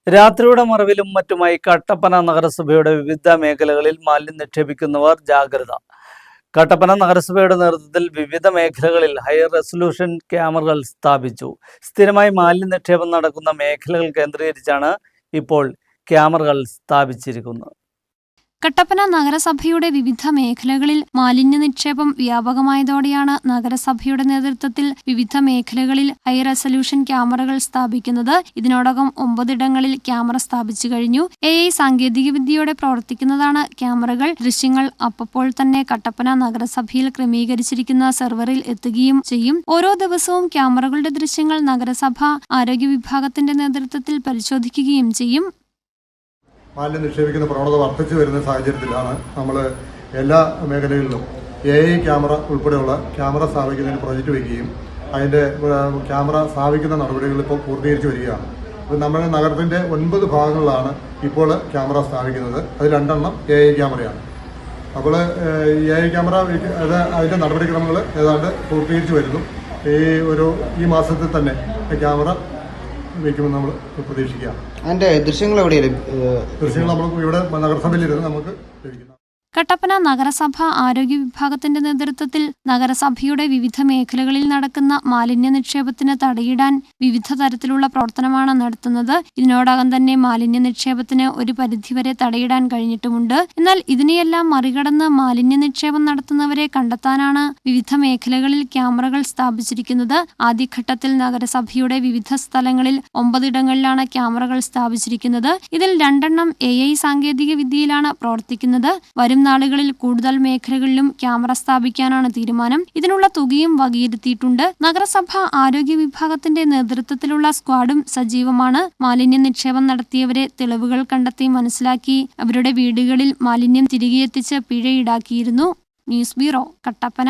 രാത്രിയുടെ മറവിലും മറ്റുമായി കട്ടപ്പന നഗരസഭയുടെ വിവിധ മേഖലകളിൽ മാലിന്യം നിക്ഷേപിക്കുന്നവർ ജാഗ്രത. കട്ടപ്പന നഗരസഭയുടെ നേതൃത്വത്തിൽ വിവിധ മേഖലകളിൽ ഹൈ റെസൊല്യൂഷൻ ക്യാമറകൾ സ്ഥാപിച്ചു. സ്ഥിരമായി മാലിന്യ നിക്ഷേപം നടക്കുന്ന മേഖലകൾ കേന്ദ്രീകരിച്ചാണ് ഇപ്പോൾ ക്യാമറകൾ സ്ഥാപിച്ചിരിക്കുന്നത്. കട്ടപ്പന നഗരസഭയുടെ വിവിധ മേഖലകളിൽ മാലിന്യ നിക്ഷേപം വ്യാപകമായതോടെയാണ് നഗരസഭയുടെ നേതൃത്വത്തിൽ വിവിധ മേഖലകളിൽ ഹൈ റെസൊല്യൂഷൻ ക്യാമറകൾ സ്ഥാപിക്കുന്നത്. ഇതിനോടകം 9 ഇടങ്ങളിൽ ക്യാമറ സ്ഥാപിച്ചു കഴിഞ്ഞു. AI സാങ്കേതികവിദ്യയോടെ പ്രവർത്തിക്കുന്നതാണ് ക്യാമറകൾ. ദൃശ്യങ്ങൾ അപ്പോൾ തന്നെ കട്ടപ്പന നഗരസഭയിൽ ക്രമീകരിച്ചിരിക്കുന്ന സെർവറിൽ എത്തുകയും ചെയ്യും. ഓരോ ദിവസവും ക്യാമറകളുടെ ദൃശ്യങ്ങൾ നഗരസഭ ആരോഗ്യ വിഭാഗത്തിന്റെ നേതൃത്വത്തിൽ പരിശോധിക്കുകയും ചെയ്യും. മാലിന്യം നിക്ഷേപിക്കുന്ന പ്രവണത വർദ്ധിച്ചു വരുന്ന സാഹചര്യത്തിലാണ് നമ്മൾ എല്ലാ മേഖലകളിലും AI ക്യാമറ ഉൾപ്പെടെയുള്ള ക്യാമറ സ്ഥാപിക്കുന്നതിന് പ്രൊജക്റ്റ് വയ്ക്കുകയും അതിൻ്റെ ക്യാമറ സ്ഥാപിക്കുന്ന നടപടികൾ ഇപ്പോൾ പൂർത്തീകരിച്ച് വരികയാണ്. ഇപ്പോൾ നമ്മുടെ നഗരത്തിൻ്റെ 9 ഭാഗങ്ങളിലാണ് ഇപ്പോൾ ക്യാമറ സ്ഥാപിക്കുന്നത്. അതിൽ 2 എണ്ണം AI ക്യാമറയാണ്. അപ്പോൾ AI ക്യാമറ അതിൻ്റെ നടപടിക്രമങ്ങൾ ഏതാണ്ട് പൂർത്തീകരിച്ച് വരുന്നു. ഈ മാസത്തിൽ തന്നെ ക്യാമറ വയ്ക്കുമെന്ന് നമ്മൾ പ്രതീക്ഷിക്കാം. അതിന്റെ ദൃശ്യങ്ങൾ എവിടെയാണ്? ദൃശ്യങ്ങൾ നമ്മൾ ഇവിടെ നഗരസഭയിലിരുന്ന് നമുക്ക് ലഭിക്കുന്നു. കട്ടപ്പന നഗരസഭ ആരോഗ്യ വിഭാഗത്തിന്റെ നേതൃത്വത്തിൽ നഗരസഭയുടെ വിവിധ മേഖലകളിൽ നടക്കുന്ന മാലിന്യ നിക്ഷേപത്തിന് തടയിടാൻ വിവിധ തരത്തിലുള്ള പ്രവർത്തനമാണ് നടത്തുന്നത്. ഇതിനോടകം തന്നെ മാലിന്യ നിക്ഷേപത്തിന് ഒരു പരിധിവരെ തടയിടാൻ കഴിഞ്ഞിട്ടുമുണ്ട്. എന്നാൽ ഇതിനെയെല്ലാം മറികടന്ന് മാലിന്യ നിക്ഷേപം നടത്തുന്നവരെ കണ്ടെത്താനാണ് വിവിധ മേഖലകളിൽ ക്യാമറകൾ സ്ഥാപിച്ചിരിക്കുന്നത്. ആദ്യഘട്ടത്തിൽ നഗരസഭയുടെ വിവിധ സ്ഥലങ്ങളിൽ 9 ഇടങ്ങളിലാണ് ക്യാമറകൾ സ്ഥാപിച്ചിരിക്കുന്നത്. ഇതിൽ 2 എണ്ണം AI സാങ്കേതിക വിദ്യയിലാണ് പ്രവർത്തിക്കുന്നത്. വരും നാളുകളിൽ കൂടുതൽ മേഖലകളിലും ക്യാമറ സ്ഥാപിക്കാനാണ് തീരുമാനം. ഇതിനുള്ള തുകയും വകയിരുത്തിയിട്ടുണ്ട്. നഗരസഭ ആരോഗ്യ വിഭാഗത്തിന്റെ നേതൃത്വത്തിലുള്ള സ്ക്വാഡും സജീവമാണ്. മാലിന്യ നിക്ഷേപം നടത്തിയവരെ തെളിവുകൾ കണ്ടെത്തി മനസ്സിലാക്കി അവരുടെ വീടുകളിൽ മാലിന്യം തിരികെ എത്തിച്ച് പിഴ ഈടാക്കിയിരുന്നു. News bureau, Kattappana.